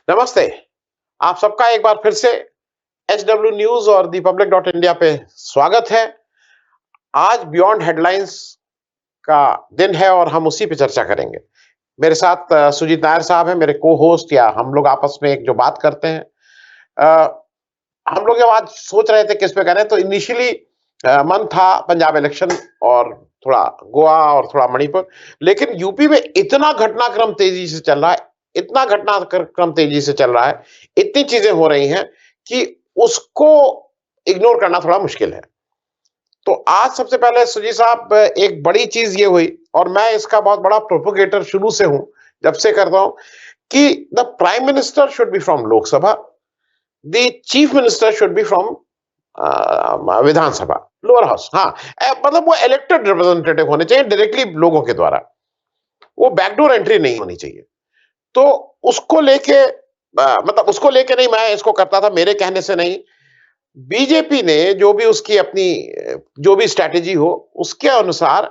नमस्ते। आप सबका एक बार फिर से एचडब्ल्यू न्यूज और दीपब्लिक.इंडिया पे स्वागत है। आज बियॉन्ड हेडलाइंस का दिन है और हम उसी पे चर्चा करेंगे। मेरे साथ सुजीत नायर साहब हैं, मेरे को-होस्ट, या हम लोग आपस में एक जो बात करते हैं। अ, हम लोग जब आज सोच रहे थे किस पे करें, तो इनिशियली मन था पंजाब इलेक्शन और थोड़ा गोवा और थोड़ा मणिपुर। लेकिन यूपी में इतना घटनाक्रम तेजी से चल रहा है, इतना घटनाक्रम तेजी से चल रहा है, इतनी चीजें हो रही हैं कि उसको इग्नोर करना थोड़ा मुश्किल है। तो आज सबसे पहले सुजी साहब, एक बड़ी चीज ये हुई, और मैं इसका बहुत बड़ा प्रोपोगेटर शुरू से हूं, जब से करता हूं, कि the prime minister should be from Lok Sabha, the chief minister should be from Vidhan Sabha, lower house. हाँ, मतलब वो इलेक्टेड रिप्रेजेंटेटिव होने चाहिए डायरेक्टली लोगों के द्वारा। वो बैकडोर एंट्री नहीं होनी चाहिए। तो उसको लेके मतलब उसको लेके नहीं, मैं इसको करता था मेरे कहने से नहीं। बीजेपी ने जो भी उसकी अपनी जो भी स्ट्रैटेजी हो, उसके अनुसार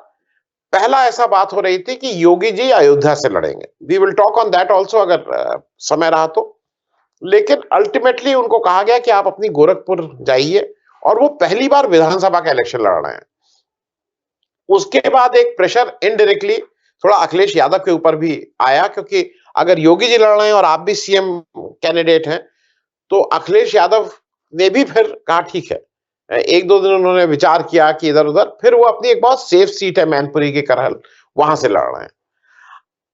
पहला ऐसा बात हो रही थी कि योगी जी अयोध्या से लड़ेंगे। We will talk on that also, अगर समय रहा तो। लेकिन अल्टीमेटली उनको कहा गया कि आप अपनी गोरखपुर जाइए, और वो पहली बार विधानसभा का इलेक्शन लड़ रहे हैं। उसके बाद एक प्रेशर इनडायरेक्टली थोड़ा अखिलेश यादव के ऊपर भी आया, क्योंकि अगर योगी जी लड़ रहे हैं और आप भी सीएम कैंडिडेट हैं, तो अखिलेश यादव ने भी फिर कहा ठीक है। एक दो दिन उन्होंने विचार किया कि इधर उधर, फिर वो अपनी एक बहुत सेफ सीट है मैनपुरी के करहल, वहां से लड़ रहे हैं।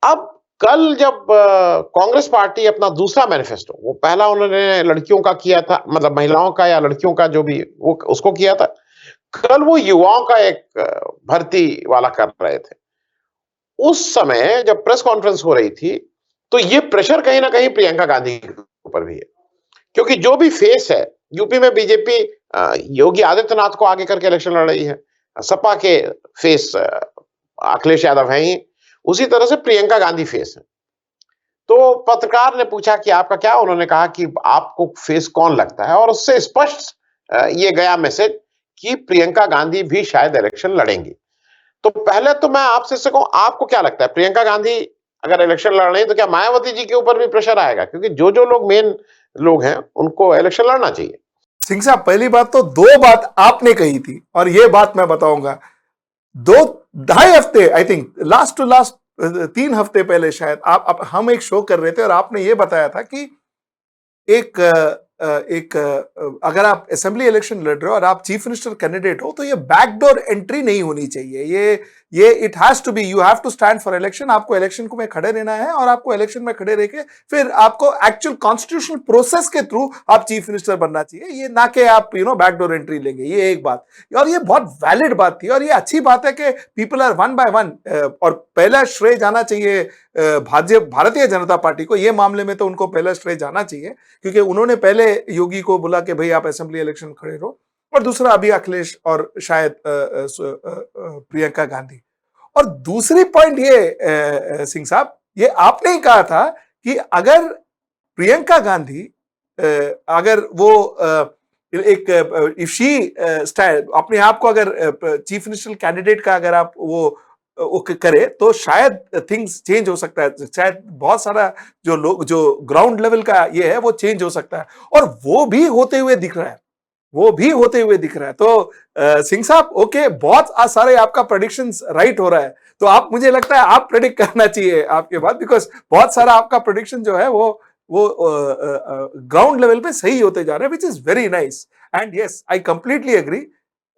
अब कल जब कांग्रेस पार्टी अपना दूसरा मैनिफेस्टो, वो पहला उन्होंने लड़कियों का किया था, मतलब महिलाओं का या लड़कियों का जो भी, वो उसको किया था। कल वो युवाओं का एक भर्ती वाला कर रहे थे। उस समय जब प्रेस कॉन्फ्रेंस हो रही थी, तो ये प्रेशर कहीं ना कहीं प्रियंका गांधी के ऊपर भी है, क्योंकि जो भी फेस है यूपी में, बीजेपी योगी आदित्यनाथ को आगे करके इलेक्शन लड़ रही है। सपा के फेस अखिलेश यादव हैं ही, उसी तरह से प्रियंका गांधी फेस है। तो पत्रकार ने पूछा कि आपका क्या, उन्होंने कहा कि आपको फेस कौन लगता है, और उससे स्पष्ट ये गया मैसेज कि प्रियंका गांधी भी शायद इलेक्शन लड़ेंगी। तो पहले तो मैं आपसे से कहूं, आपको क्या लगता है, प्रियंका गांधी अगर इलेक्शन लड़ रही है, तो क्या मायावती जी के ऊपर भी प्रेशर आएगा? क्योंकि जो जो लोग मेन लोग हैं, उनको इलेक्शन लड़ना चाहिए। सिंह साहब, पहली बात तो दो बात आपने कही थी और ये बात मैं बताऊंगा। दो ढाई हफ्ते, I think last to last 3 हफ्ते पहले शायद आप हम एक शो कर रहे थे और आपने ये बताया था कि एक अगर आप असेंबली इलेक्शन लड़ रहे हो और आप चीफ मिनिस्टर कैंडिडेट हो तो ये बैकडोर एंट्री नहीं होनी चाहिए। ये it has to be, you have to stand for election. आपको इलेक्शन को में खड़े रहना है और आपको इलेक्शन में खड़े रह के फिर आपको एक्चुअल कॉन्स्टिट्यूशनल प्रोसेस के थ्रू आप चीफ मिनिस्टर बनना चाहिए, ये ना कि आप बैकडोर एंट्री लेंगे। ये एक बात, और ये बहुत वैलिड बात थी और ये अच्छी बात है कि people are one by one. और पहला श्रेय जाना चाहिए भारतीय जनता पार्टी को। ये मामले में तो उनको पहला श्रेय जाना चाहिए, क्योंकि उन्होंने पहले योगी को बोला कि भाई आप असेंबली इलेक्शन खड़े रहो, और दूसरा अभी अखिलेश और शायद प्रियंका गांधी। और दूसरी पॉइंट ये सिंह साहब, ये आपने ही कहा था कि अगर प्रियंका गांधी अगर वो एक इफ शी अपने आप को अगर चीफ मिनिस्टर कैंडिडेट का अगर आप वो करे तो शायद थिंग्स चेंज हो सकता है। शायद बहुत सारा जो लोग जो ग्राउंड लेवल का ये है वो चेंज हो सकता है, और वो भी होते हुए दिख रहा है। वो भी होते हुए दिख रहा है। तो सिंह साहब, ओके, बहुत सारे आपका प्रेडिक्शंस राइट हो रहा है। तो आप, मुझे लगता है आप प्रेडिक्ट करना चाहिए आपके बाद, बिकॉज बहुत सारा आपका प्रेडिक्शन जो है वो ग्राउंड लेवल पे सही होते जा रहे हैं, which is very nice. And yes, I completely agree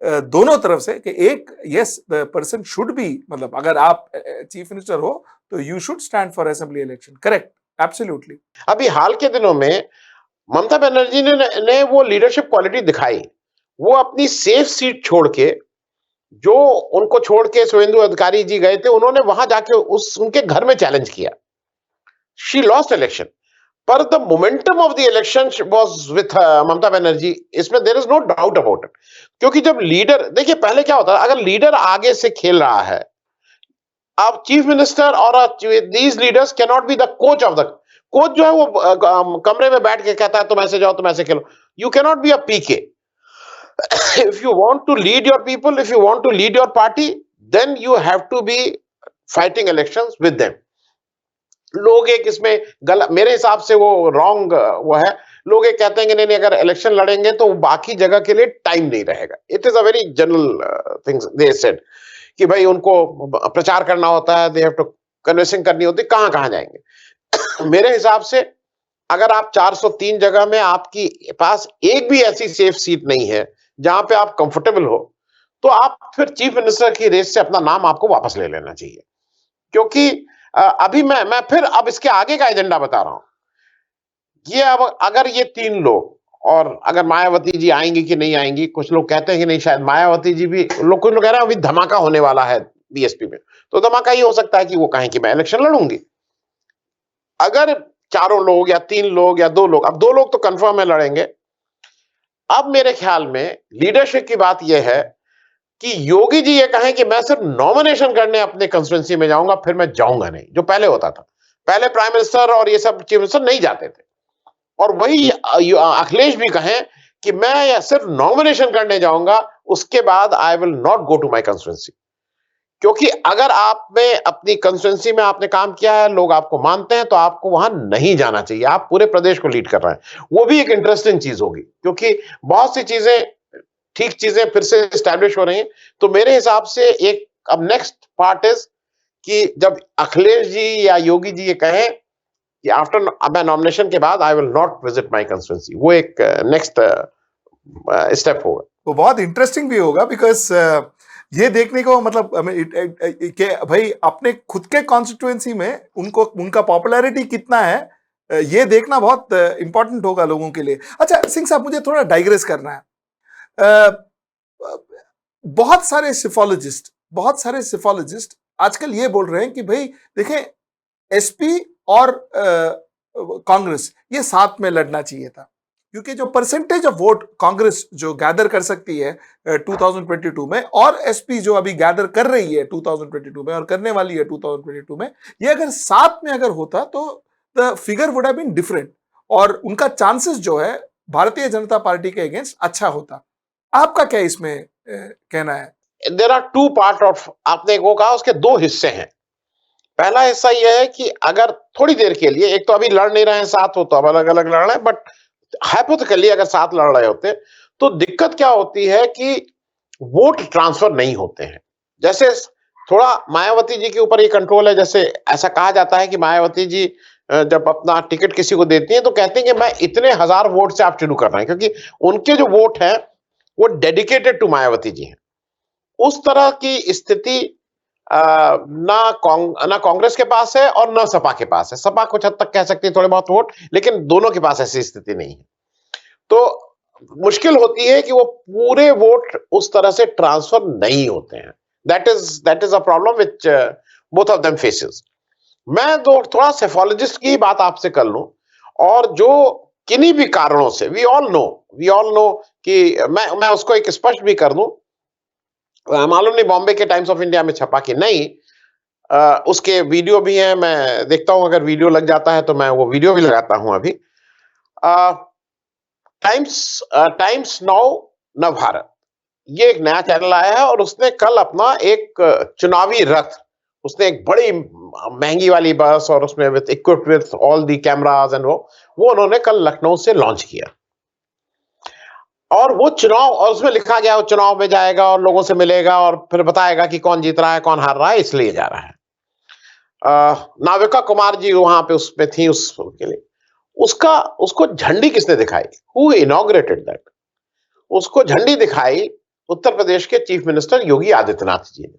दोनों तरफ से कि एक, yes, the person should be, मतलब अगर आप चीफ मिनिस्टर हो तो you should stand for assembly election. Correct, absolutely. अभी हाल के दिनों में ममता बनर्जी ने वो लीडरशिप क्वालिटी दिखाई। वो अपनी सेफ सीट छोड़ के, जो उनको छोड़ के शुभेंदु अधिकारी जी गए थे, उन्होंने वहां जाके उनके घर में चैलेंज किया। शी लॉस्ट इलेक्शन, पर the momentum of the election was with Mamata Banerjee, इसमें there is no doubt about it. क्योंकि जब लीडर, देखिए पहले क्या होता है, अगर लीडर आगे से खेल रहा है, आप चीफ मिनिस्टर और these leaders can not be the coach of the, coach जो है वो कमरे में बैठ के कहता है तुम ऐसे जाओ, तुम ऐसे खेलो। You can not be a PK. if you want to lead your people, if you want to lead your party, then you have to be fighting elections with them. लोग एक इसमें गलत, मेरे हिसाब से वो रॉन्ग वो है। लोग एक कहते हैं कि नहीं नहीं, अगर इलेक्शन लड़ेंगे तो बाकी जगह के लिए टाइम नहीं रहेगा। It is a very general things they said कि भाई उनको प्रचार करना होता है, दे हैव टू कन्विंसिंग करनी होती है, कहां कहां जाएंगे। मेरे हिसाब से अगर आप 403 जगह में आपकी पास एक भी ऐसी सेफ सीट नहीं है जहां पे आप कंफर्टेबल हो, तो आप फिर चीफ मिनिस्टर की रेस से अपना नाम आपको वापस ले लेना चाहिए। क्योंकि अभी मैं फिर अब इसके आगे का एजेंडा बता रहा हूं। ये अब अगर ये तीन लोग, और अगर मायावती जी आएंगी कि नहीं आएंगी, कुछ लोग कहते हैं कि नहीं, शायद मायावती जी भी, लोग कुछ लोग कह रहे हैं अभी धमाका होने वाला है बीएसपी में, तो धमाका ये हो सकता है कि वो कहें कि मैं इलेक्शन लड़ूंगी। अगर चारों लोग या तीन लोग या दो लोग, अब दो लोग तो कंफर्म है लड़ेंगे। अब मेरे ख्याल में लीडरशिप की बात यह है कि योगी जी ये कहें कि मैं सिर्फ नॉमिनेशन करने अपने कंस्टिट्यूंसी में जाऊंगा, फिर मैं जाऊंगा नहीं, जो पहले होता था। पहले प्राइम मिनिस्टर और ये सब चीफ मिनिस्टर नहीं जाते थे। और वही अखिलेश भी कहें कि मैं या सिर्फ नॉमिनेशन करने जाऊंगा, उसके बाद I will not go to my constituency. क्योंकि अगर आपने अपनी कंस्टिट्यूंसी में आपने काम किया है, लोग आपको मानते हैं, तो आपको वहां नहीं जाना चाहिए। आप पूरे प्रदेश को लीड कर रहे हैं, वो भी एक इंटरेस्टिंग चीज होगी, क्योंकि बहुत सी चीजें, ठीक चीजें फिर से स्टैब्लिश हो रही हैं। तो मेरे हिसाब से एक अब नेक्स्ट पार्ट इज कि जब अखिलेश जी या योगी जी ये कहें कि आफ्टर मैं नॉमिनेशन के बाद I will not visit my constituency, वो एक नेक्स्ट स्टेप होगा। वो बहुत इंटरेस्टिंग भी होगा, बिकॉज ये देखने को मतलब कि भाई अपने खुद के कॉन्स्टिट्यूएंसी में उनको उनका पॉपुलैरिटी कितना है, ये देखना बहुत इंपॉर्टेंट होगा लोगों के लिए। अच्छा सिंह साहब, मुझे थोड़ा डाइग्रेस करना है। बहुत सारे सिफोलॉजिस्ट आजकल ये बोल रहे हैं कि भाई देखें, एसपी और कांग्रेस ये साथ में लड़ना चाहिए था, क्योंकि जो परसेंटेज ऑफ वोट कांग्रेस जो गैदर कर सकती है 2022 में, और एसपी जो अभी गैदर कर रही है 2022 में और करने वाली है 2022 में, ये अगर साथ में अगर होता तो the figure would have been different, और उनका चांसेस जो है भारतीय जनता पार्टी के अगेंस्ट अच्छा होता। आपका क्या इसमें कहना है? There are two part of, आपने वो कहा उसके दो हिस्से हैं। पहला हिस्सा यह है कि अगर थोड़ी देर के लिए, एक तो अभी लड़ नहीं रहे हैं साथ, हो तो अब अलग अलग लड़ रहे हैं, बट हाइपोथेटिकली अगर साथ लड़ रहे होते तो दिक्कत क्या होती है कि वोट ट्रांसफर नहीं होते हैं। जैसे थोड़ा मायावती जी के ऊपर ये कंट्रोल है। जैसे ऐसा कहा जाता है कि मायावती जी जब अपना टिकट किसी को देती हैं तो कहती हैं कि मैं इतने हजार वोट से आप शुरू कर रहे हैं, क्योंकि उनके जो वोट हैं वो डेडिकेटेड टू मायावती जी हैं। उस तरह की स्थिति ना कांग्रेस के पास है और ना सपा के पास है। सपा कुछ हद तक कह सकती है थोड़े बहुत वोट, लेकिन दोनों के पास ऐसी स्थिति नहीं है। तो मुश्किल होती है कि वो पूरे वोट उस तरह से ट्रांसफर नहीं होते हैं। That is a problem which both of them faces. मैं तो थोड़ा सेफोलॉजिस्ट की बात आपसे कर लूं, और जो किन्हीं भी कारणों से वी ऑल नो कि मैं उसको एक स्पष्ट भी कर दूं, मालूम नहीं बॉम्बे के टाइम्स ऑफ इंडिया में छपा कि नहीं, उसके वीडियो भी हैं, मैं देखता हूं, अगर वीडियो लग जाता है तो मैं वो वीडियो भी लगाता हूं अभी। टाइम्स नाउ नव भारत, ये एक नया चैनल आया है, और उसने कल अपना एक चुनावी रथ, उसने एक बड़ी महंगी वाली बस और उसमें with equipped with all the cameras and वो उन्होंने कल लखनऊ से लॉन्च किया। और वो चुनाव, और उसमें लिखा गया वो चुनाव में जाएगा और लोगों से मिलेगा और फिर बताएगा कि कौन जीत रहा है कौन हार रहा है, इसलिए जा रहा है। नाविका कुमार जी वहां पे उसमें थी उसके लिए। उसको झंडी किसने दिखाई? Who inaugurated that? उसको झंडी दिखाई उत्तर प्रदेश के चीफ मिनिस्टर योगी आदित्यनाथ जी ने।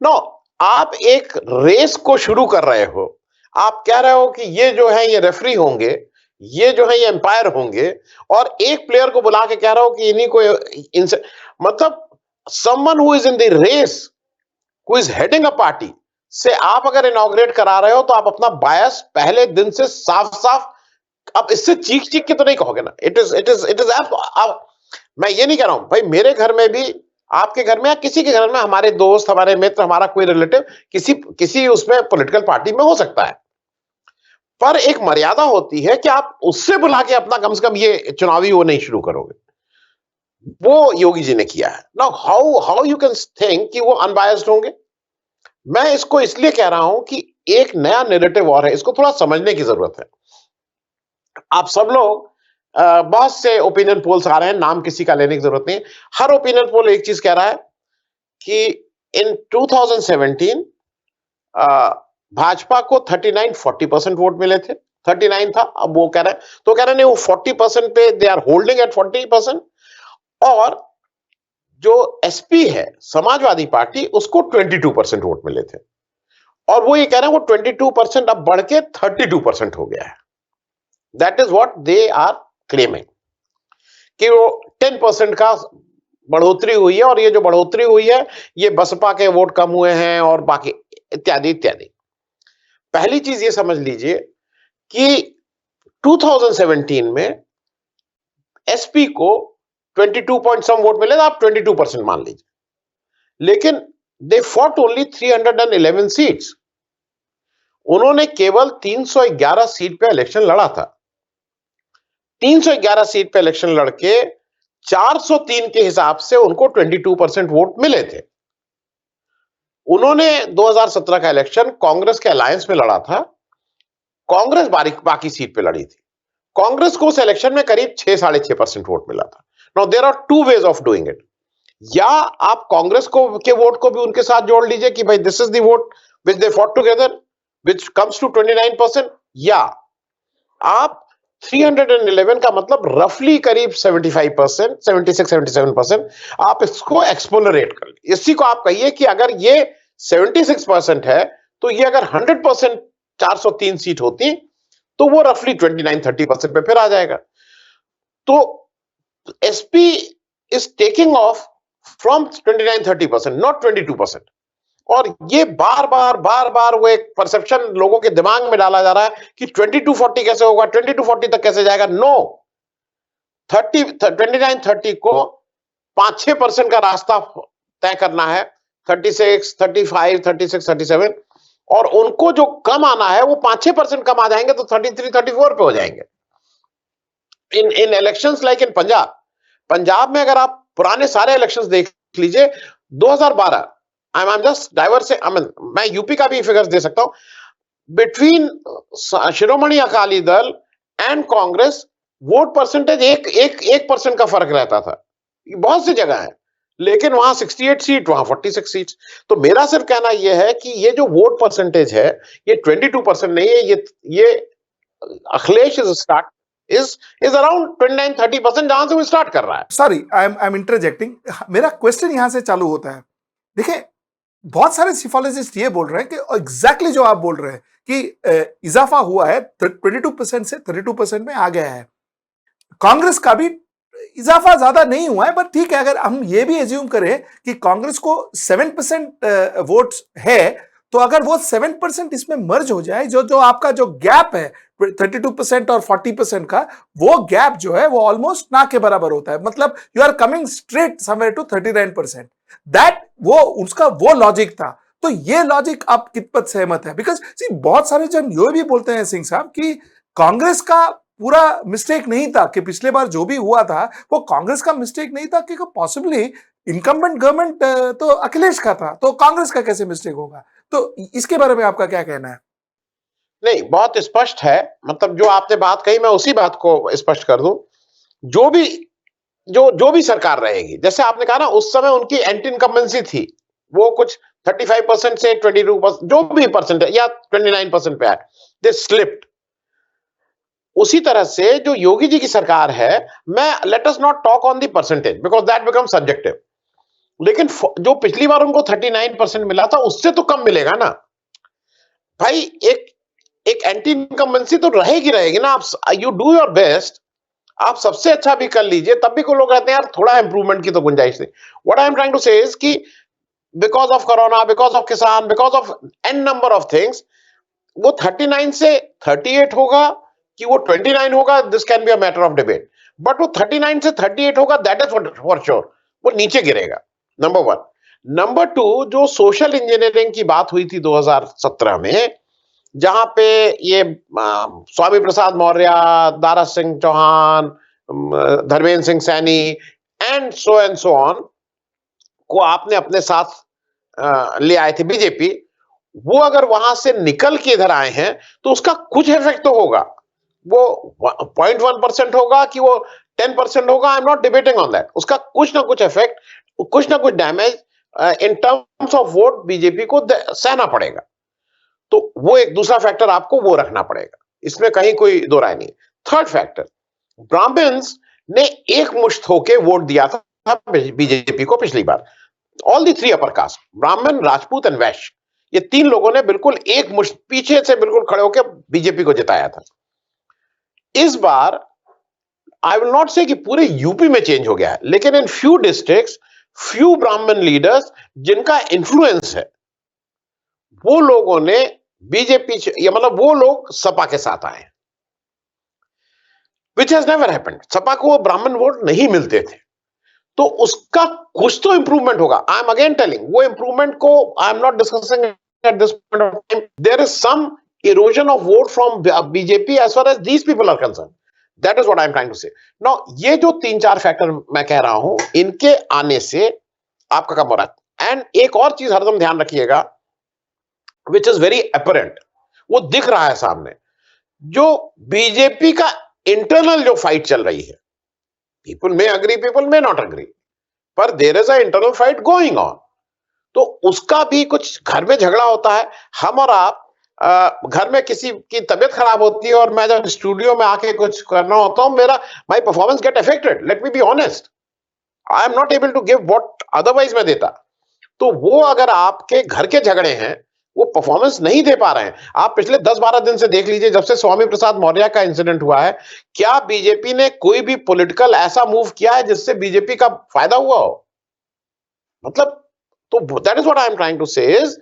नो, आप एक रेस को शुरू कर रहे हो, आप कह रहे हो कि ये जो है ये रेफरी होंगे, ये जो है ये एम्पायर होंगे, और एक प्लेयर को बुला के कह रहा हो कि इन्हीं को मतलब someone who is in the race, who is heading a party से आप अगर इनॉग्रेट करा रहे हो, तो आप अपना बायस पहले दिन से साफ साफ, अब इससे चीख चीख के तो नहीं कहोगे ना। इट इज मैं ये नहीं कह रहा हूं भाई, मेरे घर में भी, आपके घर में या किसी के घर में, हमारे दोस्त, हमारे मित्र, हमारा कोई रिलेटिव किसी उसमें पॉलिटिकल पार्टी में हो सकता है, पर एक मर्यादा होती है कि आप उससे बुला के अपना कम से कम ये चुनावी वो नहीं शुरू करोगे। वो योगी जी ने किया है। Now how you can think कि वो अनबायस्ड होंगे? मैं इसको इसलिए कह रहा हूं कि एक नया नैरेटिव और है, इसको थोड़ा समझने की जरूरत है। आप सब लोग बहुत से ओपिनियन पोल्स आ रहे हैं, नाम किसी का लेने की जरूरत नहीं। हर ओपिनियन पोल एक चीज कह रहा है कि इन 2017 अ, भाजपा को 39-40% वोट मिले थे। 39 था, अब वो कह रहे हैं, तो कह रहे हैं नहीं, वो 40% पे दे आर होल्डिंग एट 40%। और जो एसपी है, समाजवादी पार्टी, उसको 22% वोट मिले थे। और वो ये कह रहे हैं वो 22% अब बढ़ के 32% हो गया है। That is what they are claiming, कि वो 10% का बढ़ोतरी हुई है, और ये जो बढ़ोतरी हुई है ये बसपा के वोट कम हुए हैं और बाकी इत्यादि इत्यादि। पहली चीज ये समझ लीजिए कि 2017 में एसपी को 22 पॉइंट सम वोट मिले, तो आप 22% मान लीजिए। लेकिन दे फॉट ओनली 311 सीट्स। उन्होंने केवल 311 सीट पे इलेक्शन लड़ा था। 311 सीट पे इलेक्शन लड़के 403 के हिसाब से उनको 22% वोट मिले थे। उन्होंने 2017 का इलेक्शन कांग्रेस के अलायंस में लड़ा था। कांग्रेस बाकी सीट पे लड़ी थी। कांग्रेस को उस इलेक्शन में करीब 6-6.5% वोट मिला था। Now there are two ways of doing it. या आप कांग्रेस को के वोट को भी उनके साथ जोड़ लीजिए कि भाई this is the vote which they fought together, which comes to 29%। या आप 311 का मतलब रफली करीब 75%, 76-77%, आप इसको एक्सपोलरेट कर लीजिए। इसी को आप कहिए कि अगर ये 76% है, तो ये अगर 100% 403 सीट होती, तो वो रफली 29-30% पे फिर आ जाएगा। तो SP is taking of from 29-30%, not 22%। और ये बार बार वो एक परसेप्शन लोगों के दिमाग में डाला जा रहा है कि 22-40 कैसे होगा, 22-40 तक कैसे जाएगा। नो, 29-30 को 5-6% का रास्ता तय करना है। 36, 35, 36, 37, और उनको जो कम आना है वो 5-6% कम आ जाएंगे, तो 33-34 पे हो जाएंगे। इन इलेक्शंस लाइक इन पंजाब में अगर आप पुराने सारे इलेक्शंस देख लीजिए, 2012, आई एम जस्ट डाइवर्स, मैं यूपी का भी फिगर्स दे सकता हूं, between Shiromani Akali Dal and Congress vote percentage 1% का फर्क रहता था। बहुत सी जगह है, लेकिन वहां 68 सीट, वहां 46 सीट। तो मेरा सिर्फ कहना यह है कि ये जो वोट परसेंटेज है, ये 22% नहीं है। ये अखिलेश इज अराउंड 29-30%, जहां से वो स्टार्ट कर रहा है। Sorry, I am interjecting. मेरा क्वेश्चन यहां से चालू होता है। देखिए, बहुत सारे सिफोलॉजिस्ट ये बोल रहे हैं कि एग्जैक्टली जो आप बोल रहे हैं कि इजाफा हुआ है, 22% से 32% में आ गया है। कांग्रेस का भी इजाफा ज्यादा नहीं हुआ है, बट ठीक है, अगर हम ये भी एज्यूम करें कि कांग्रेस को 7% वोट है, तो अगर वो 7% इसमें मर्ज हो जाए, जो जो आपका जो गैप है 32% और 40% का, वो गैप जो है वो ऑलमोस्ट ना के बराबर होता है। मतलब you are coming straight somewhere to 39%। दैट वो उसका वो लॉजिक था। तो ये लॉजिक आप कितपत सहमत है? बिकॉज बहुत सारे जन ये भी बोलते हैं सिंह साहब कि कांग्रेस का पूरा मिस्टेक नहीं था, कि पिछले बार जो भी हुआ था वो कांग्रेस का मिस्टेक नहीं था, कि पॉसिबली इनकम्बेंट गवर्नमेंट तो अखिलेश का था, तो कांग्रेस का कैसे मिस्टेक होगा? तो इसके बारे में आपका क्या कहना है? नहीं, बहुत स्पष्ट है। मतलब जो आपने बात कही, मैं उसी बात को स्पष्ट कर दूं। जो भी जो भी सरकार रहेगी, जैसे आपने कहा ना, उस समय उनकी एंटी इनकम्बेंसी थी, वो कुछ 35% से 22%, जो भी परसेंट है, या 29% पे है, दे स्लिप्ड। उसी तरह से जो योगी जी की सरकार है, मैं let us not talk on the percentage because that become subjective, लेकिन जो पिछली बार उनको 39% मिला था, उससे तो कम मिलेगा ना भाई। एक एक एंटी इनकम्बेंसी तो रहेगी ना। आप यू डू योर बेस्ट, आप सबसे अच्छा भी कर लीजिए, तब भी कोई लोग कहते हैं यार थोड़ा इंप्रूवमेंट की तो गुंजाइश है। What I am trying to say is कि because of corona, because of kisan, because of an number of things, वो 39 से 38 होगा कि वो 29 होगा, this can be a matter of debate. But वो 39 से 38 होगा, दैट इज फॉर श्योर, वो नीचे गिरेगा। Number one. नंबर टू, जो सोशल इंजीनियरिंग की बात हुई थी 2017 में, जहां पे ये Swami Prasad Maurya, Dara Singh Chauhan, Dharmendra Singh Saini and so on को आपने अपने साथ ले आए थे बीजेपी, वो अगर वहां से निकल के इधर आए हैं तो उसका कुछ इफेक्ट तो होगा। वो 0.1% होगा कि वो 10% होगा, I am not debating on that. उसका कुछ ना कुछ इफेक्ट, कुछ ना कुछ damage in terms of vote BJP को सहना पड़ेगा। तो वो एक दूसरा फैक्टर आपको वो रखना पड़ेगा, इसमें कहीं कोई दो राय नहीं। थर्ड फैक्टर, ब्राह्मण्स ने एक मुश्त होके वोट दिया था बीजेपी को पिछली बार। All the three upper caste, Brahmin, Rajput and वैश्य, ये तीन लोगों ने बिल्कुल एक मुश्त पीछे से बिल्कुल खड़े होकर बीजेपी को जिताया था। इस बार आई विल नॉट से कि पूरे यूपी में चेंज हो गया है, लेकिन इन फ्यू डिस्ट्रिक्ट्स, फ्यू ब्राह्मण लीडर्स जिनका इन्फ्लुएंस है, वो लोगों ने बीजेपी, या मतलब वो लोग सपा के साथ आए, which has never happened. Sapa को ब्राह्मण वोट नहीं मिलते थे, तो उसका कुछ तो इंप्रूवमेंट होगा। आई एम अगेन टेलिंग, वो इंप्रूवमेंट को I am not discussing at this point of time. There is some erosion of vote from BJP as far as these people are concern. That is what I am trying to say. Now ये जो तीन चार factor मैं कह रहा हूं, इनके आने से आपका कम हो रहा है। एंड एक और चीज हरदम ध्यान रखिएगा, विच इज वेरी अपरेंट, वो दिख रहा है सामने, जो बीजेपी का इंटरनल जो फाइट चल रही है, people may agree, people may not agree, पर there is a internal fight going on. तो उसका भी कुछ घर में झगड़ा होता है। हम और आप घर में किसी की तबीयत खराब होती है और मैं जब स्टूडियो में आके कुछ करना होता हूं, मेरा my performance get affected, let me be honest. I am not able to give what otherwise मैं देता। तो वो अगर आपके घर के झगड़े हैं, वो परफॉर्मेंस नहीं दे पा रहे हैं। आप पिछले 10-12 दिन से देख लीजिए, जब से स्वामी प्रसाद मौर्य का इंसिडेंट हुआ है, क्या बीजेपी ने कोई भी पॉलिटिकल ऐसा मूव किया है जिससे बीजेपी का फायदा हुआ हो? मतलब, तो that is what I am trying to say is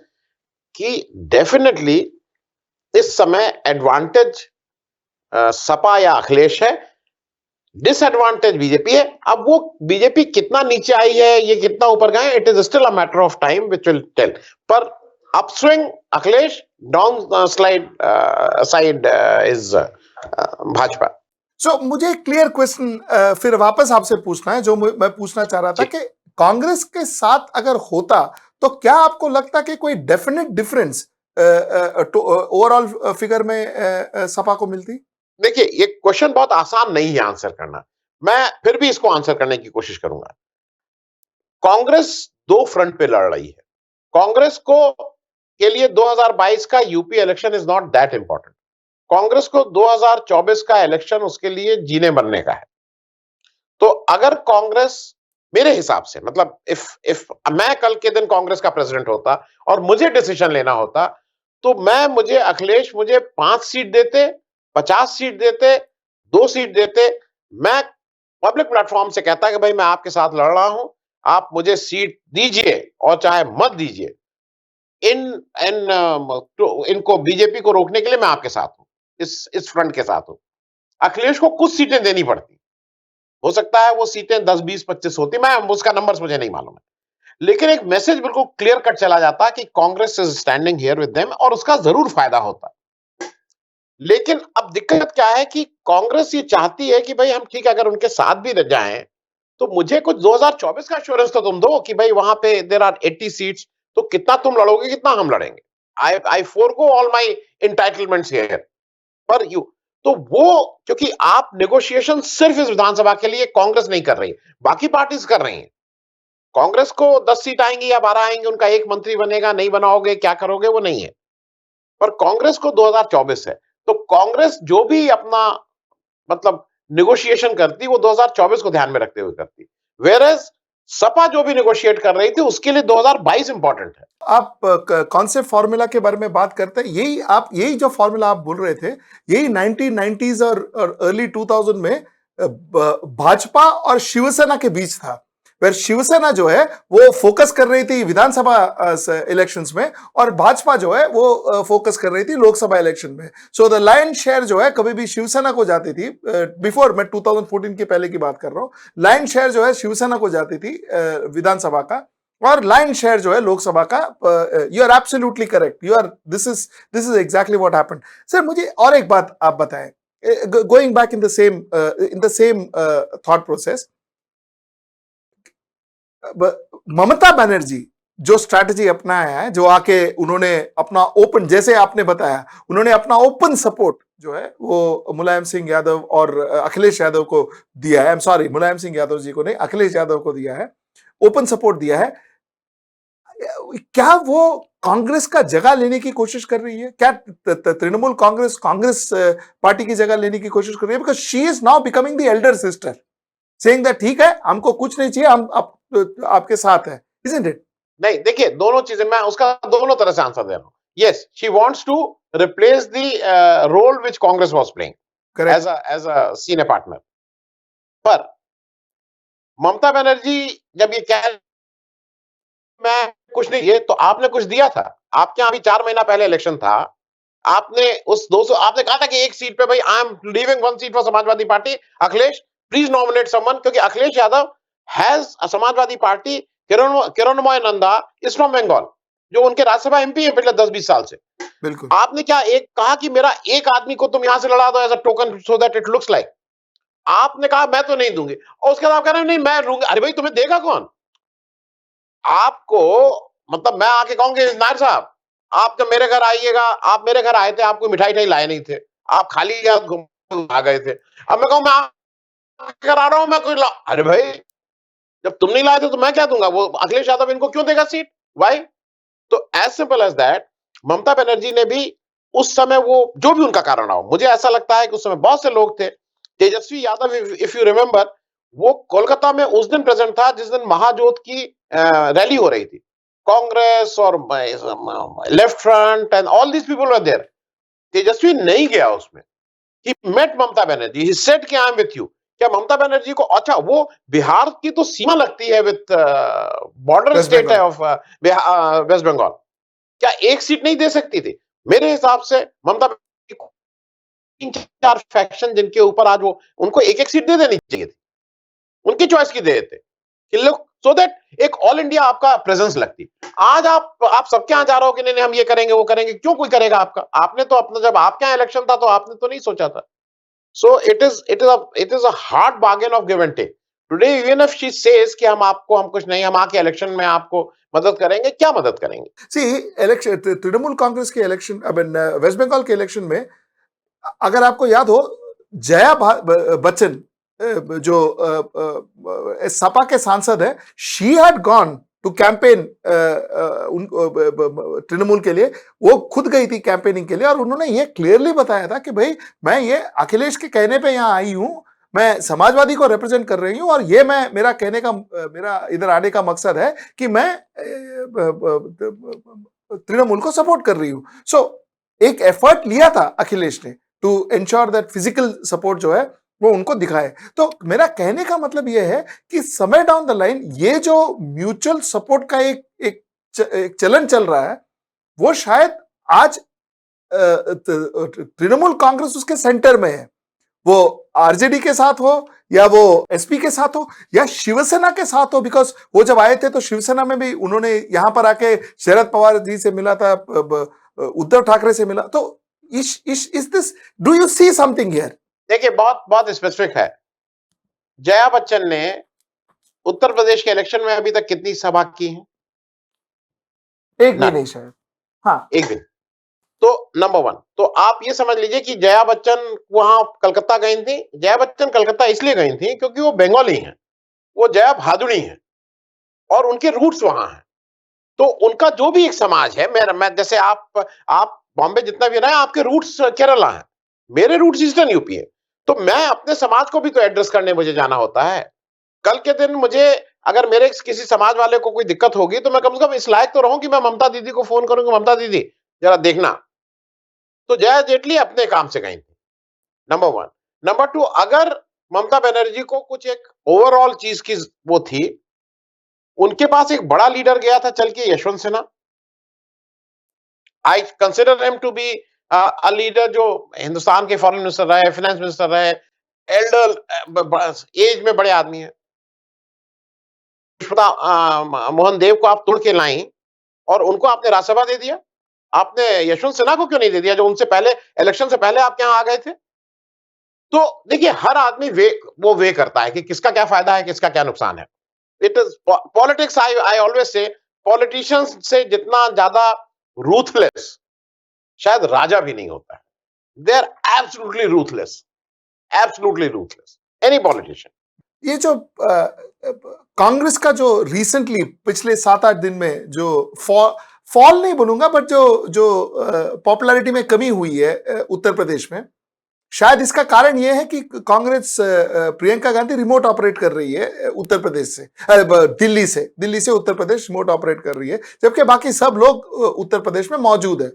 कि डेफिनेटली इस समय एडवांटेज सपा या अखिलेश है, डिसएडवांटेज बीजेपी है। अब वो बीजेपी कितना नीचे आई है, ये कितना ऊपर गए, it is still a matter of time which will tell. पर upswing Akhilesh, down slide side is Bhajpa. So मुझे एक क्लियर क्वेश्चन फिर वापस आपसे पूछना है, जो मैं पूछना चाह रहा था जी, कि कांग्रेस के साथ अगर होता तो क्या आपको लगता कि कोई डेफिनेट डिफरेंस ओवरऑल फिगर में सपा को मिलती? देखिए ये क्वेश्चन बहुत आसान नहीं है आंसर करना, मैं फिर भी इसको आंसर करने की कोशिश करूंगा। कांग्रेस दो फ्रंट पे लड़ रही है। कांग्रेस को के लिए 2022 का UP election is not that important. Congress को 2024 का इलेक्शन उसके लिए जीने मरने का है। तो अगर कांग्रेस, मेरे हिसाब से, मतलब इफ मैं कल के दिन कांग्रेस का प्रेसिडेंट होता और मुझे डिसीजन लेना होता, तो मुझे अखिलेश मुझे 5 सीट देते, 50 सीट देते, 2 सीट देते, मैं पब्लिक प्लेटफॉर्म से कहता कि भाई मैं आपके साथ लड़ रहा हूं, आप मुझे सीट दीजिए और चाहे मत दीजिए, इन इन तो इनको बीजेपी को रोकने के लिए मैं आपके साथ हूं, इस फ्रंट के साथ हूं। अखिलेश को कुछ सीटें देनी पड़ती, हो सकता है वो सीटें 10, 20, 25 होती, मैं उसका नंबर्स मुझे नहीं मालूम है, लेकिन एक मैसेज बिल्कुल क्लियर कट चला जाता कि Congress is standing here with them, और उसका जरूर फायदा होता। लेकिन अब दिक्कत क्या है कि कांग्रेस ये चाहती है कि भाई हम ठीक है, अगर उनके साथ भी रह जाएं, तो मुझे कुछ 2024 का एश्योरेंस तो तुम दो कि भाई वहां पे देयर आर 80 सीट्स, तो कितना तुम लड़ोगे, कितना हम लड़ेंगे। I forgo all my entitlements here per you. तो वो, क्योंकि आप नेगोशिएशन सिर्फ इस विधानसभा के लिए कांग्रेस नहीं कर रही, बाकी पार्टीज कर रही हैं। कांग्रेस को 10 सीट आएंगी या 12 आएंगी, उनका एक मंत्री बनेगा, नहीं बनाओगे क्या करोगे, वो नहीं है। पर कांग्रेस को 2024 है, तो कांग्रेस जो भी अपना, मतलब नेगोशिएशन करती, वो 2024 को ध्यान में रखते हुए करती। वेयरएज सपा जो भी नेगोशिएट कर रही थी, उसके लिए 2022 इंपॉर्टेंट है। आप कौन से फॉर्मूला के बारे में बात करते हैं? यही जो फॉर्मूला आप बोल रहे थे, यही 1990s और अर्ली 2000 में भाजपा और शिवसेना के बीच था। फिर शिवसेना जो है वो फोकस कर रही थी विधानसभा इलेक्शंस में, और भाजपा जो है वो फोकस कर रही थी लोकसभा इलेक्शन में। सो द लायन शेयर जो है कभी भी शिवसेना को जाती थी। बिफोर, मैं 2014 के पहले की बात कर रहा हूं, लायन शेयर जो है शिवसेना को जाती थी विधानसभा का, और लाइन शेयर जो है लोकसभा का। You are absolutely correct, this is exactly what happened. Sir मुझे और एक बात आप बताएं, going back in the same thought process, Mamata Banerjee जो स्ट्रैटेजी अपनाया है, जो आके उन्होंने अपना ओपन, जैसे आपने बताया, उन्होंने अपना ओपन सपोर्ट जो है वो मुलायम सिंह यादव और अखिलेश यादव को दिया है। I am sorry, Mulayam Singh Yadav ji को नहीं, अखिलेश यादव को दिया है, ओपन सपोर्ट दिया है। क्या वो कांग्रेस का जगह लेने की कोशिश कर रही है? क्या तृणमूल कांग्रेस कांग्रेस पार्टी की जगह लेने की कोशिश कर रही है? Because she is now becoming the Elder sister, saying that ठीक है, हमको कुछ नहीं चाहिए, हम आपके साथ है, इजंट इट? नहीं, देखिए दोनों चीजें मैं उसका दोनों तरह से आंसर दे रहा हूं। Yes, she wants to replace the role which Congress was playing correct. As a senior partner. पर ममता बनर्जी जब ये कह मैं कुछ नहीं, ये तो आपने कुछ दिया था। आपके यहाँ अभी 4 महीना पहले इलेक्शन था। आपने उस 200 आपने कहा था कि एक सीट पे भाई I am leaving one seat for Samajwadi party, Akhilesh please nominate someone, क्योंकि Akhilesh Yadav has a Samajwadi party, Kiranmay Nanda is from Bengal, जो उनके राज्यसभा एमपी है पिछले 10-20 साल से। बिल्कुल। आपने क्या एक कहा कि मेरा एक आदमी को तुम यहां से लड़ा दो as a token so that it looks like, आपने कहा मैं तो नहीं दूंगी, और उसके बाद आप कह रहे हैं नहीं मैं दूंगा। अरे भाई तुम्हें देगा कौन? आपको मतलब मैं आके कहूंगी नायर साहब, आप जब मेरे घर आइएगा, आप मेरे घर आए थे, आपको मिठाई ठाई लाए नहीं थे, आप खाली हाथ घूम आ गए थे। अब मैं कहूं मैं आपके घर आ रहा हूं, मैं कोई अरे भाई जब तुम नहीं लाए थे तो मैं क्या दूंगा? वो अखिलेश यादव इनको क्यों देगा सीट? वाई? तो as simple as that, Mamata Banerjee ने भी उस समय वो जो भी उनका कारण रहा हो, मुझे ऐसा लगता है कि उस समय बहुत से लोग थे। Tejashwi Yadav, if you remember, वो कोलकाता में उस दिन प्रेजेंट था जिस दिन महाजोत की रैली हो रही थी। कांग्रेस और left front and all these people were there. Tejashwi नहीं गया उसमें। He met Mamata Banerjee, he said कि आई एम विथ यू। क्या ममता बनर्जी को, अच्छा वो बिहार की तो सीमा लगती है विथ बॉर्डर वेस्ट स्टेट है बंगाल। ऑफ वेस्ट बंगाल, क्या एक सीट नहीं दे सकती थी? मेरे हिसाब से ममता बनर्जी को 3-4 फैक्शन जिनके ऊपर आज वो, उनको एक एक सीट दे देनी चाहिए थी, उनकी चॉइस की दे देते कि लोग, सो दैट एक ऑल इंडिया आपका प्रेजेंस लगती। आज आप सबके यहाँ जा रहे हो कि नहीं नहीं हम ये करेंगे वो करेंगे, क्यों कोई करेगा आपका? आपने तो अपना, जब आपके यहाँ इलेक्शन था तो आपने तो नहीं सोचा था। So it is a hard bargain of give and take. Today even if she says कि हम कुछ नहीं, हम आके इलेक्शन में आपको मदद करेंगे, क्या मदद करेंगे? सी, इलेक्शन, तृणमूल कांग्रेस के election, I mean West Bengal के इलेक्शन में, अगर आपको याद हो, जया बच्चन, जो सपा के सांसद है, she had gone to campaign Trinamool के लिए। वो खुद गई थी कैंपेनिंग के लिए, और उन्होंने ये क्लियरली बताया था कि भाई मैं ये अखिलेश के कहने पे यहाँ आई हूं, मैं समाजवादी को रिप्रेजेंट कर रही हूं, और ये मैं, मेरा कहने का, मेरा इधर आने का मकसद है कि मैं तृणमूल को सपोर्ट कर रही हूं। सो एक एफर्ट लिया था अखिलेश ने to ensure that physical support जो है वो उनको दिखाए। तो मेरा कहने का मतलब ये है कि समय डाउन द लाइन ये जो म्यूचुअल सपोर्ट का एक चलन चल रहा है, वो शायद आज तृणमूल कांग्रेस उसके सेंटर में है। वो आरजेडी के साथ हो, या वो एसपी के साथ हो, या शिवसेना के साथ हो, बिकॉज वो जब आए थे तो शिवसेना में भी उन्होंने यहां पर आके शरद पवार जी से मिला था, उद्धव ठाकरे से मिला। तो इस this, do you see something here? देखिए बहुत बहुत स्पेसिफिक है। जया बच्चन ने उत्तर प्रदेश के इलेक्शन में अभी तक कितनी सभा की है? एक भी नन, नहीं शायद। हाँ। एक भी। तो नंबर वन, तो आप ये समझ लीजिए कि जया बच्चन वहां कलकत्ता गई थी। जया बच्चन कलकत्ता इसलिए गई थी क्योंकि वो बंगाली हैं, वो जया भादुड़ी हैं और उनके रूट्स वहां हैं। तो उनका जो भी एक समाज है, मैं जैसे आप बॉम्बे जितना भी रहे, आपके रूट्स केरला हैं, मेरे रूट्स ईस्टर्न यूपी है। तो मैं अपने समाज को भी तो एड्रेस करने मुझे जाना होता है। कल के दिन मुझे, अगर मेरे किसी समाज वाले को कोई दिक्कत होगी तो मैं कम से कम इस लायक तो रहूं कि मैं ममता दीदी को फोन करूंगी, ममता दीदी जरा देखना। तो जया जेटली अपने काम से गई थी, नंबर वन। नंबर टू, अगर ममता बनर्जी को कुछ एक ओवरऑल चीज की वो थी, उनके पास एक बड़ा लीडर गया था चल के, Yashwant Sinha. I consider him to be a leader जो हिंदुस्तान के फॉरेन मिनिस्टर रहे, फाइनेंस मिनिस्टर रहे, एल्डर एज में बड़े आदमी है। मोहन देव को आप तोड़ के लाई और उनको आपने राज्यसभा दे दिया। आपने यशवंत सिन्हा को क्यों नहीं दे दिया जो उनसे पहले, इलेक्शन से पहले आपके यहाँ आ गए थे? तो देखिए हर आदमी वे करता है कि किसका क्या फायदा है, किसका क्या नुकसान है। It is politics. I always say politicians से जितना ज्यादा रूथलेस शायद राजा भी नहीं होता है। They are absolutely ruthless, any politician. ये जो कांग्रेस का जो रिसेंटली पिछले 7-8 दिन में जो फॉल नहीं बोलूंगा, बट जो जो पॉपुलैरिटी में कमी हुई है उत्तर प्रदेश में, शायद इसका कारण यह है कि कांग्रेस प्रियंका गांधी रिमोट ऑपरेट कर रही है उत्तर प्रदेश से, दिल्ली से उत्तर प्रदेश रिमोट ऑपरेट कर रही है, जबकि बाकी सब लोग उत्तर प्रदेश में मौजूद है,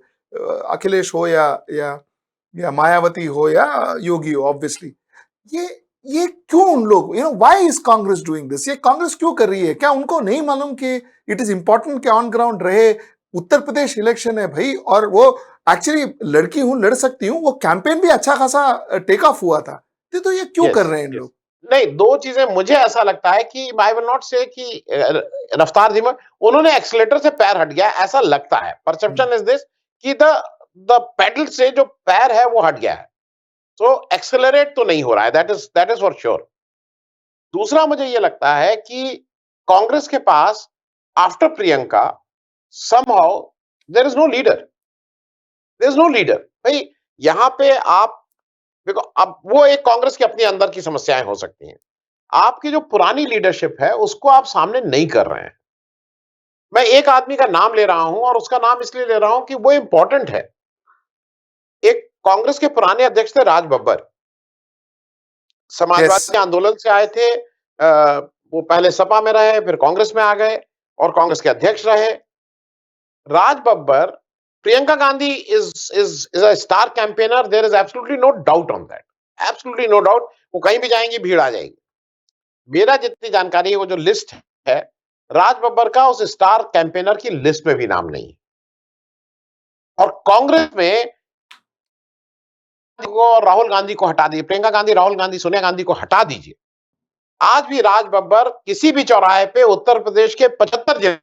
अखिलेश हो या मायावती हो या योगी हो, ऑब्वियसली। ये ये क्यों उन लोग, why is Congress doing this? ये कांग्रेस क्यों कर रही है? क्या उनको नहीं मालूम कि इट इज इंपॉर्टेंट कि ऑन ग्राउंड रहे? उत्तर प्रदेश इलेक्शन है भाई, और वो एक्चुअली लड़की हूं, लड़ सकती हूं, वो कैंपेन भी अच्छा खासा टेक ऑफ हुआ था। तो ये क्यों कर रहे हैं इन लोग? नहीं, दो चीजें मुझे ऐसा लगता है कि आई विल नॉट से कि रफ्तार धीमा, उन्होंने एक्सीलेटर से पैर हट गया ऐसा लगता है। परसेप्शन इज दिस कि द पेडल से जो पैर है वो हट गया है, तो एक्सेलरेट तो नहीं हो रहा है, दैट इज फॉर श्योर। दूसरा मुझे ये लगता है कि कांग्रेस के पास after Priyanka somehow there is no leader. भाई यहां पे आप देखो, अब वो एक कांग्रेस की अपनी अंदर की समस्याएं हो सकती हैं, आपकी जो पुरानी लीडरशिप है उसको आप सामने नहीं कर रहे हैं। मैं एक आदमी का नाम ले रहा हूं और उसका नाम इसलिए ले रहा हूं कि वो इंपॉर्टेंट है। एक कांग्रेस के पुराने अध्यक्ष थे राज बब्बर, समाजवादी आंदोलन से आए थे। वो पहले सपा में रहे, फिर कांग्रेस में आ गए और कांग्रेस के अध्यक्ष रहे। Raj Babbar, Priyanka Gandhi is a star campaigner. There is absolutely no doubt on that. Absolutely no doubt. वो कहीं भी जाएंगी भीड़ आ जाएगी। मेरा जितनी जानकारी है, वो जो लिस्ट है राज बब्बर का, उस स्टार कैंपेनर की लिस्ट में भी नाम नहीं है। और कांग्रेस में राहुल गांधी को हटा दीजिए, प्रियंका गांधी, राहुल गांधी, सोनिया गांधी को हटा दीजिए, आज भी राज बब्बर किसी भी चौराहे पे उत्तर प्रदेश के 75 जिले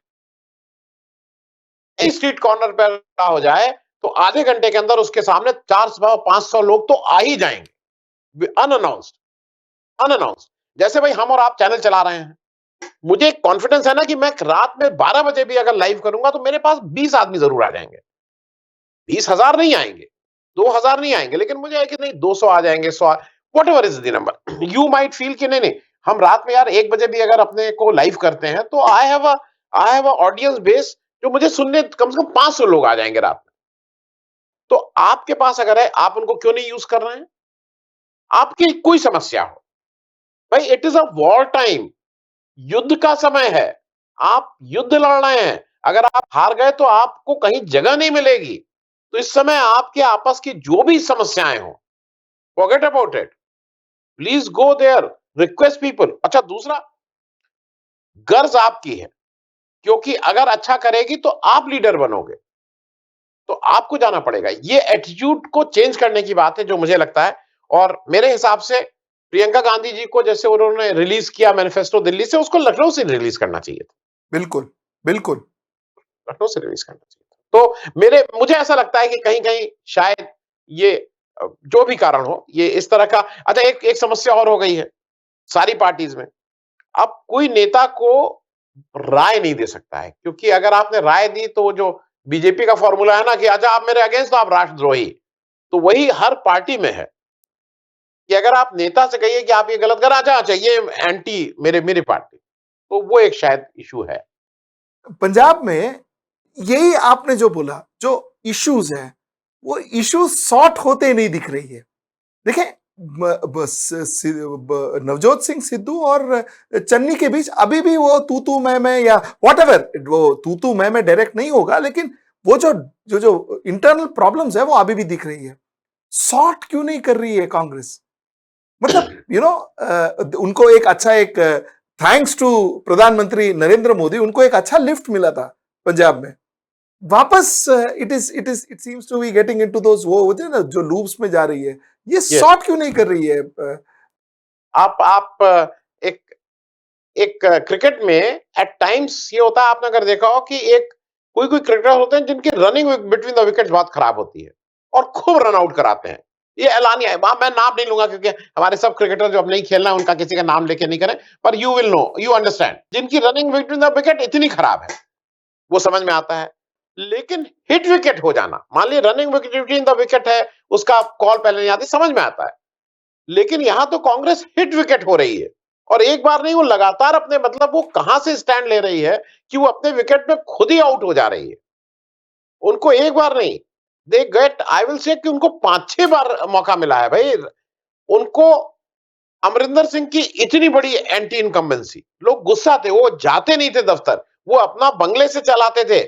स्ट्रीट कॉर्नर पर हो जाए तो आधे घंटे के अंदर उसके सामने 400-500 लोग तो आ ही जाएंगे, अनअनाउंस्ड। जैसे भाई हम और आप चैनल चला रहे हैं, मुझे कॉन्फिडेंस है ना कि मैं रात में 12 बजे भी अगर लाइव करूंगा तो मेरे पास 20 आदमी जरूर आ जाएंगे। 20,000 नहीं आएंगे, 2,000 नहीं आएंगे, लेकिन मुझे है कि नहीं 200 आ जाएंगे, 100, what ever is the number. You might feel कि नहीं हम रात में यार 1 बजे भी अगर अपने को लाइव करते हैं तो I have a audience base, जो मुझे सुनने कम से कम 500 लोग आ जाएंगे रात में। तो आपके पास अगर है, आप उनको क्यों नहीं यूज कर रहे हैं? आपकी कोई समस्या हो भाई, it is a war time, युद्ध का समय है, आप युद्ध लड़ रहे हैं। अगर आप हार गए तो आपको कहीं जगह नहीं मिलेगी। तो इस समय आपके आपस की जो भी समस्याएं हो, forget about it, please go there, request people. अच्छा, दूसरा, गर्ज आपकी है, क्योंकि अगर अच्छा करेगी तो आप लीडर बनोगे, तो आपको जाना पड़ेगा। ये एटीट्यूड को चेंज करने की बात है जो मुझे लगता है। और मेरे हिसाब से प्रियंका गांधी जी को जैसे उन्होंने रिलीज किया मैनिफेस्टो दिल्ली से, उसको लखनऊ से रिलीज करना चाहिए था। बिल्कुल बिल्कुल, लखनऊ से रिलीज करना चाहिए था। तो मुझे ऐसा लगता है कि कहीं कहीं शायद ये जो भी कारण हो, ये इस तरह का। अच्छा, एक समस्या और हो गई है सारी पार्टीज में, अब कोई नेता को राय नहीं दे सकता है, क्योंकि अगर आपने राय दी तो वो जो बीजेपी का फॉर्मूला है ना कि अच्छा आप मेरे अगेंस्ट तो आप राष्ट्रद्रोही, तो वही हर पार्टी में है कि अगर आप नेता से कहिए कि आप ये गलत कर, अच्छा ये एंटी मेरी पार्टी, तो वो एक शायद इशू है पंजाब में। यही आपने जो बोला, जो इश्यूज है, वो इश्यूज सॉर्ट होते नहीं दिख रही है। देखें, नवजोत सिंह सिद्धू और चन्नी के बीच अभी भी वो तू मैं या व्हाटएवर, वो तू मैं डायरेक्ट नहीं होगा, लेकिन वो जो इंटरनल प्रॉब्लम्स है वो अभी भी दिख रही है। सॉर्ट क्यों नहीं कर रही है कांग्रेस? मतलब उनको एक थैंक्स टू प्रधानमंत्री नरेंद्र मोदी, उनको एक अच्छा लिफ्ट मिला था पंजाब में। वापस it seems to be getting into those, वो होते हैं ना जो लूप्स में जा रही है। ये सॉर्ट क्यों नहीं कर रही है? आप एक एक क्रिकेट में एट टाइम्स ये होता है, आपने अगर देखा हो कि कोई क्रिकेटर होते हैं जिनकी रनिंग बिटवीन द विकेट्स बहुत खराब होती है और खूब रन आउट कराते हैं। ये एलानिया है, मैं नाम नहीं लूंगा क्योंकि हमारे सब क्रिकेटर जो अब नहीं खेलना है उनका किसी का नाम लेके नहीं करें, पर you will know, you understand, जिनकी रनिंग बिटवीन द विकेट इतनी खराब है वो समझ में आता है। लेकिन हिट विकेट हो जाना, मान लीजिए running wicket in the wicket है, उसका कॉल पहले नहीं आती, समझ में आता है। लेकिन यहां तो कांग्रेस हिट विकेट हो रही है, और एक बार नहीं, वो लगातार अपने, मतलब वो कहां से स्टैंड ले रही है कि वो अपने विकेट में खुद ही आउट हो जा रही है। उनको एक बार नहीं, they get, I will say कि उनको 5-6 बार मौका मिला है भाई। उनको अमरिंदर सिंह की इतनी बड़ी एंटी इनकम्बेंसी, लोग गुस्सा थे, वो जाते नहीं थे दफ्तर, वो अपना बंगले से चलाते थे।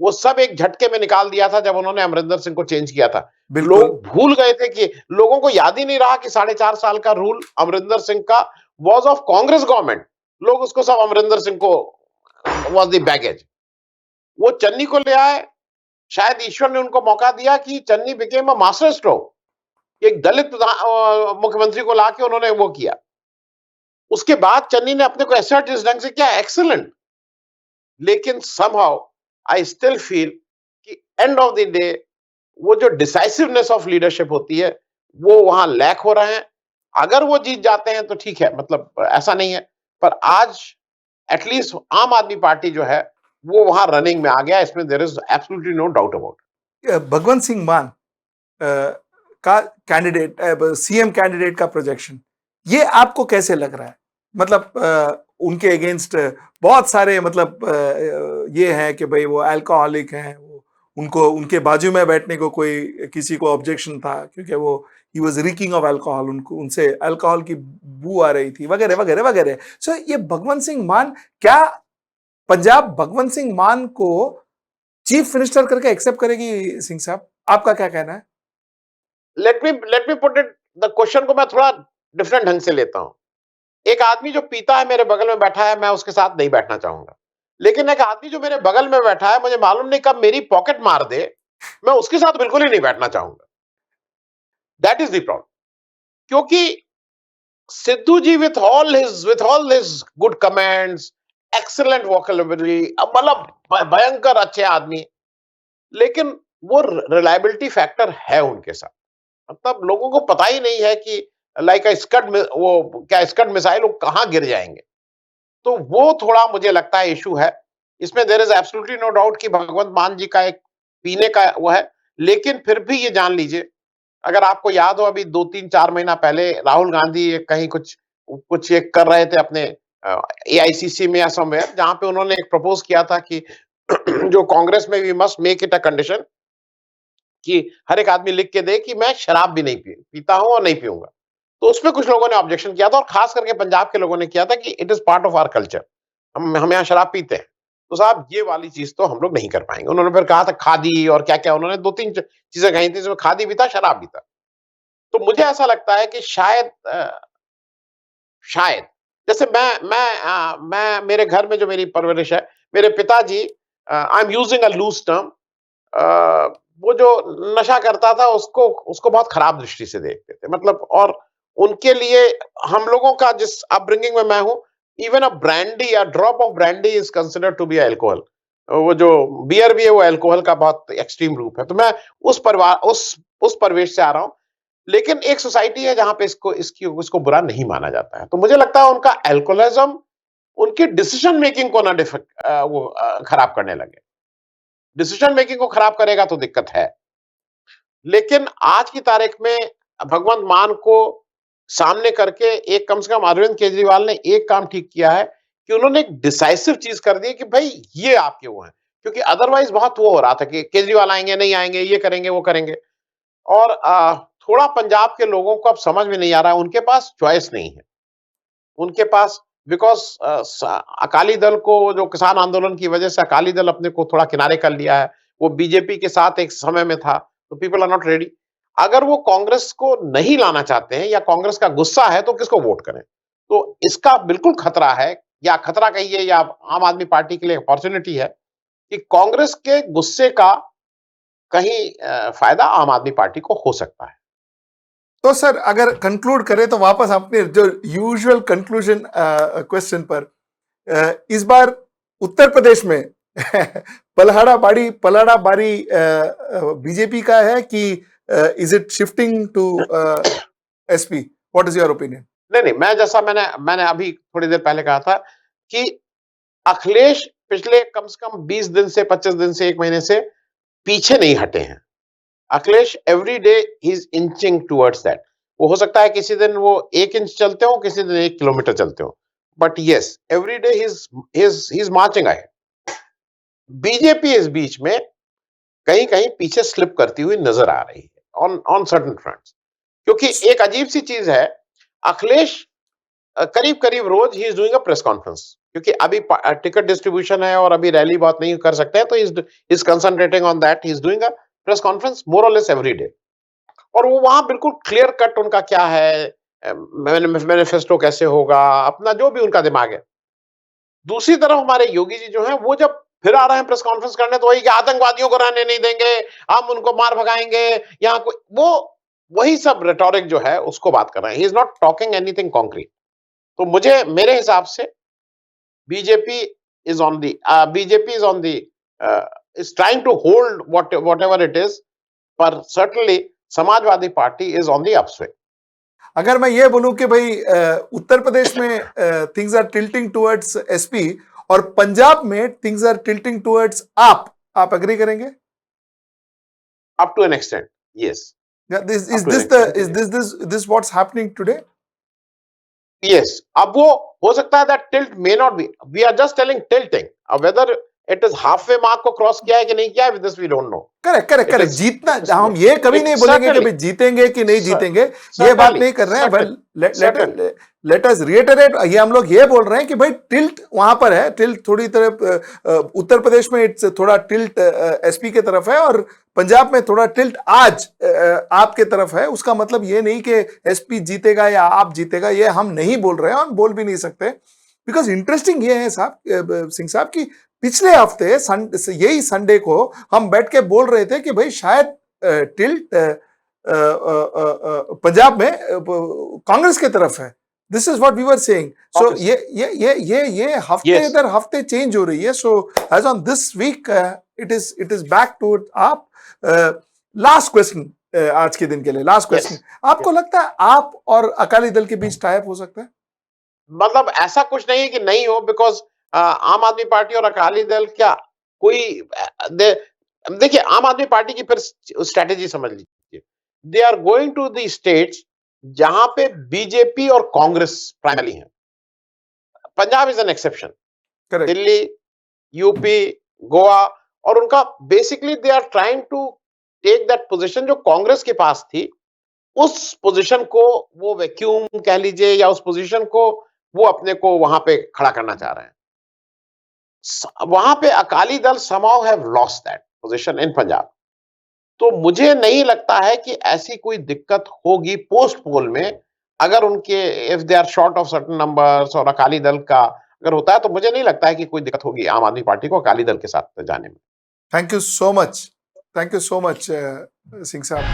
वो सब एक झटके में निकाल दिया था जब उन्होंने अमरिंदर सिंह को चेंज किया था। बिल्कुल। लोग भूल गए थे कि, लोगों को याद ही नहीं रहा कि 4.5 साल का रूल अमरिंदर सिंह का वॉज ऑफ कांग्रेस गवर्नमेंट। लोग उसको सब अमरिंदर सिंह को वॉज द बैगेज। वो चन्नी को ले आए, शायद ईश्वर ने उनको मौका दिया कि Channi became a master stroke. एक दलित मुख्यमंत्री को लाके उन्होंने वो किया। उसके बाद चन्नी ने अपने को एसर्ट इस ढंग से किया, एक्सीलेंट। लेकिन समहाउ आई स्टिल फील कि एंड ऑफ द डे वो जो डिसाइसिवनेस ऑफ लीडरशिप होती है, वो वहां लैक हो रहे हैं। अगर वो जीत जाते हैं तो ठीक है, मतलब ऐसा नहीं है, पर आज एटलीस्ट आम आदमी पार्टी जो है वो वहां रनिंग में आ गया, इसमें there is absolutely no doubt about. Bhagwant Singh Mann का कैंडिडेट, सीएम कैंडिडेट का प्रोजेक्शन, ये आपको कैसे लग रहा है? मतलब उनके अगेंस्ट बहुत सारे, मतलब ये है कि भाई वो अल्कोहलिक हैं, वो उनको, उनके बाजू में बैठने को कोई, किसी को ऑब्जेक्शन था क्योंकि वो he was reeking of alcohol, उनको, उनसे अल्कोहल की बू आ रही थी, वगैरह वगैरह वगैरह। सो ये भगवंत सिंह मान, क्या पंजाब भगवंत सिंह मान को चीफ मिनिस्टर करके एक्सेप्ट करेगी सिंह साहब? आपका क्या कहना है? Let me put it, the question को मैं थोड़ा डिफरेंट ढंग से लेता हूं। एक आदमी जो पीता है, मेरे बगल में बैठा है, मैं उसके साथ नहीं बैठना चाहूंगा। लेकिन एक आदमी जो मेरे बगल में बैठा है, मुझे मालूम नहीं कब मेरी पॉकेट मार दे, मैं उसके साथ बिल्कुल ही नहीं बैठना चाहूंगा। That is the problem. क्योंकि Sidhu ji with all his good comments, excellent vocabulary, मतलब भयंकर अच्छे आदमी, लेकिन वो रिलायबिलिटी फैक्टर है उनके साथ। मतलब लोगों को पता ही नहीं है कि लाइक स्कड में, वो क्या स्कड मिसाइल, वो कहां गिर जाएंगे। तो वो थोड़ा मुझे लगता है इशू है। इसमें there is absolutely no doubt कि भगवंत मान जी का एक पीने का वो है। लेकिन फिर भी ये जान लीजिए, अगर आपको याद हो, अभी 2-3-4 महीना पहले राहुल गांधी कहीं कुछ कुछ एक कर रहे थे अपने एआईसीसी में या समवेयर, जहां पे उन्होंने एक प्रपोज किया था कि जो कांग्रेस में, we must make it a condition कि हर एक आदमी लिख के दे कि मैं शराब भी नहीं पीता हूं और नहीं पीऊंगा। तो उसमें कुछ लोगों ने ऑब्जेक्शन किया था, और खास करके पंजाब के लोगों ने किया था कि it is part of our culture, हम यहाँ शराब पीते हैं। तो साहब ये वाली चीज तो हम लोग नहीं कर पाएंगे। उन्होंने फिर कहा था खादी और क्या क्या, उन्होंने 2-3 चीजें कही थी, जिसमें खादी भी था, शराब भी था। तो मुझे ऐसा लगता है कि शायद जैसे मैं मेरे घर में जो मेरी परवरिश है, मेरे पिताजी, I am using a loose term, वो जो नशा करता था, उसको उसको बहुत खराब दृष्टि से देखते थे, मतलब। और उनके लिए हम लोगों का जिस अपब्रिंगिंग में मैं हूं, even a brandy, a drop of brandy is considered to be alcohol. वो जो बियर भी है, वो अल्कोहल का बहुत एक्सट्रीम रूप है। तो मैं उस परिवार, उस परिवेश से आ रहा हूं। लेकिन एक सोसाइटी है जहां पे इसको बुरा नहीं माना जाता है। तो मुझे लगता है उनका अल्कोहलिज्म उनकी डिसीजन मेकिंग को ना खराब करने लगे। डिसीजन मेकिंग को खराब करेगा तो दिक्कत है। लेकिन आज की तारीख में भगवंत मान को सामने करके, एक कम से कम अरविंद केजरीवाल ने एक काम ठीक किया है कि उन्होंने एक डिसाइसिव चीज कर दी कि भाई ये आपके वो हैं। क्योंकि अदरवाइज बहुत वो हो रहा था कि केजरीवाल आएंगे, नहीं आएंगे, ये करेंगे, वो करेंगे। और थोड़ा पंजाब के लोगों को अब समझ में नहीं आ रहा है, उनके पास चॉइस नहीं है। उनके पास, बिकॉज अकाली दल को, जो किसान आंदोलन की वजह से अकाली दल अपने को थोड़ा किनारे कर लिया है, वो बीजेपी के साथ एक समय में था, तो पीपल आर नॉट रेडी। अगर वो कांग्रेस को नहीं लाना चाहते हैं, या कांग्रेस का गुस्सा है, तो किसको वोट करें? तो इसका बिल्कुल खतरा है, या खतरा कहिए, या आम आदमी पार्टी के लिए अपॉर्चुनिटी है कि कांग्रेस के गुस्से का कहीं फायदा आम आदमी पार्टी को हो सकता है। तो सर अगर कंक्लूड करें तो वापस अपने जो यूजुअल कंक्लूजन क्वेश्चन पर, इस बार उत्तर प्रदेश में पलहड़ा बारी बीजेपी का है कि is it shifting to SP? What is your opinion? नहीं नहीं, मैं जैसा मैंने मैंने अभी थोड़ी देर पहले कहा था कि अखिलेश पिछले कम से कम 20 दिन से 25 दिन से 1 महीने से पीछे नहीं हटे हैं। Akhilesh every day he is inching towards that. वो हो सकता है किसी दिन वो 1 इंच चलते हो, किसी दिन 1 किलोमीटर चलते हो, but yes every day he is marching ahead. BJP इस बीच में कहीं कहीं पीछे स्लिप करती हुई नजर आ रही है ऑन ऑन सर्टेन फ्रंट्स, क्योंकि एक अजीब सी चीज है। अखिलेश करीब करीब रोज he is doing a press conference, क्योंकि अभी टिकट डिस्ट्रीब्यूशन है और अभी रैली बहुत नहीं कर सकते हैं, तो is concentrating on that. He is doing a press conference more or less every day, और वो वहां बिल्कुल क्लियर कट उनका क्या है, मैनिफेस्टो कैसे होगा, अपना जो भी उनका दिमाग है। दूसरी तरफ हमारे योगी जी जो हैं वो जब फिर आ रहे हैं प्रेस कॉन्फ्रेंस करने, तो वही कि आतंकवादियों को रहने नहीं देंगे, हम उनको मार भगाएंगे, यहाँ कोई वो वही सब रेटोरिक जो है उसको बात कर रहे हैं। He is not talking anything concrete. तो मुझे मेरे हिसाब से BJP BJP is on the is trying to hold whatever it is, but certainly Samajwadi party is on the upswing. अगर मैं ये बोलूं कि भाई उत्तर प्रदेश में things are tilting towards SP और पंजाब में things are tilting towards AAP agree करेंगे? Up to an extent, yes. Is this what's happening today? Yes. अब वो हो सकता है that tilt may not be. We are just telling tilting. Whether it is halfway mark को cross किया है कि नहीं किया है, this we don't know. Correct जीतना हम ये कभी नहीं बोलेंगे कि भाई जीतेंगे कि नहीं जीतेंगे, ये बात नहीं कर रहे हैं। लेट अस रिएटरेट, ये हम लोग ये बोल रहे हैं कि भाई टिल्ट वहां पर है, टिल्ट थोड़ी तरफ उत्तर प्रदेश में इट्स थोड़ा टिल्ट एसपी के तरफ है और पंजाब में थोड़ा टिल्ट आज आपके तरफ है। उसका मतलब ये नहीं कि एसपी जीतेगा या आप जीतेगा, ये हम नहीं बोल रहे हैं, हम बोल भी नहीं सकते। बिकॉज इंटरेस्टिंग ये है साहब, सिंह साहब, की पिछले हफ्ते यही संडे को हम बैठ के बोल रहे थे कि भाई शायद टिल्ट पंजाब में कांग्रेस की तरफ है। This is what we were saying. So ये हफ्ते दर हफ्ते चेंज हो रही है। So as on this week it is back to AAP. Last question आज के दिन के लिए, लास्ट क्वेश्चन, आपको लगता है आप और अकाली दल के बीच टाई अप हो सकता है? मतलब ऐसा कुछ नहीं है कि नहीं हो, बिकॉज आम आदमी पार्टी और अकाली दल क्या कोई देखिए आम आदमी पार्टी की फिर स्ट्रेटेजी समझ लीजिए। They are going to the states जहां पे बीजेपी और कांग्रेस प्राइमरी है। Punjab is an exception, Delhi, UP, Goa, और उनका basically they are trying to take that position जो कांग्रेस के पास थी, उस पोजीशन को वो वैक्यूम कह लीजिए या उस पोजीशन को वो अपने को वहां पे खड़ा करना चाह रहे हैं। वहां पे Akali Dal somehow have lost that position in Punjab. तो मुझे नहीं लगता है कि ऐसी कोई दिक्कत होगी पोस्ट पोल में, अगर उनके if they are short of certain numbers और अकाली दल का अगर होता है, तो मुझे नहीं लगता है कि कोई दिक्कत होगी आम आदमी पार्टी को अकाली दल के साथ जाने में। Thank you so much Singh साहब।